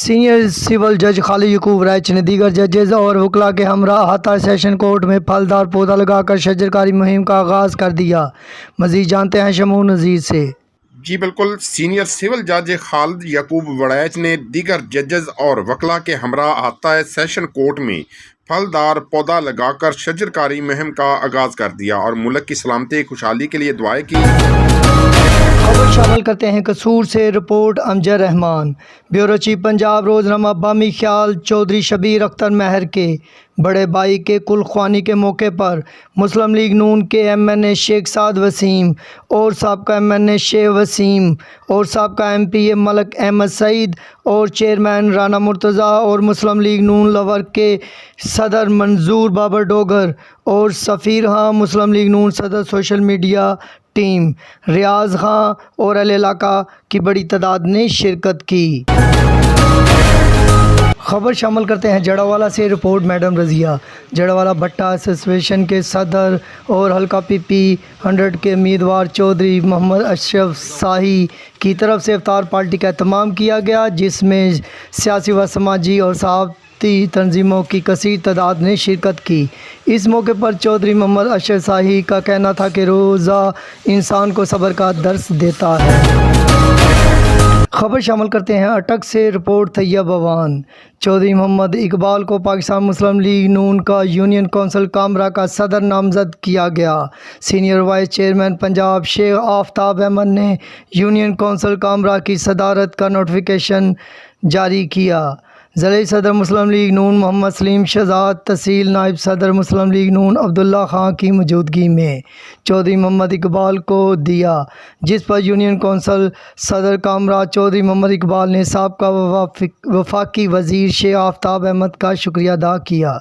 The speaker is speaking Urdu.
سینئر سول جج خالد یعقوب رائچ نے دیگر ججز اور وکلاء کے ہمراہ احاطہ سیشن کورٹ میں پھلدار پودا لگا کر شجرکاری مہم کا آغاز کر دیا۔ مزید جانتے ہیں شمعون نذیر سے۔ جی بالکل، سینئر سول جج خالد یعقوب وڑیچ نے دیگر ججز اور وکلاء کے ہمراہ احاطہ سیشن کورٹ میں پھلدار پودا لگا کر شجرکاری مہم کا آغاز کر دیا اور ملک کی سلامتی خوشحالی کے لیے دعائیں کی۔ خبر شامل کرتے ہیں قصور سے رپورٹ امجد رحمان۔ بیورو چیف پنجاب روزنامہ بامی خیال چودھری شبیر اختر مہر کے بڑے بھائی کے کل خوانی کے موقع پر مسلم لیگ نون کے ایم این اے شیخ سعد وسیم اور سابقہ ایم این اے شیخ وسیم اور سابقہ ایم پی اے ملک احمد سعید اور چیئرمین رانا مرتضیٰ اور مسلم لیگ نون لور کے صدر منظور بابر ڈوگر اور سفیر ہاں مسلم لیگ نون صدر سوشل میڈیا ٹیم ریاض خان اور اہل علاقہ کی بڑی تعداد نے شرکت کی۔ خبر شامل کرتے ہیں جڑاوالا سے رپورٹ میڈم رضیہ۔ جڑاوالا بھٹا ایسوسی ایشن کے صدر اور حلقہ پی پی 100 کے امیدوار چودھری محمد اشرف شاہی کی طرف سے افطار پارٹی کا اہتمام کیا گیا، جس میں سیاسی و سماجی اور صحافتی تنظیموں کی کثیر تعداد نے شرکت کی۔ اس موقع پر چودھری محمد اشرف شاہی کا کہنا تھا کہ روزہ انسان کو صبر کا درس دیتا ہے۔ خبر شامل کرتے ہیں اٹک سے رپورٹ طیب اوان۔ چودھری محمد اقبال کو پاکستان مسلم لیگ نون کا یونین کونسل کامرا کا صدر نامزد کیا گیا۔ سینئر وائس چیئرمین پنجاب شیخ آفتاب احمد نے یونین کونسل کامرا کی صدارت کا نوٹیفیکیشن جاری کیا۔ ضلعی صدر مسلم لیگ نون محمد سلیم شہزاد تحصیل نائب صدر مسلم لیگ نون عبداللہ خان کی موجودگی میں چودھری محمد اقبال کو دیا، جس پر یونین کونسل صدر کامرا چودھری محمد اقبال نے سابقہ وفاقی وزیر شیخ آفتاب احمد کا شکریہ ادا کیا۔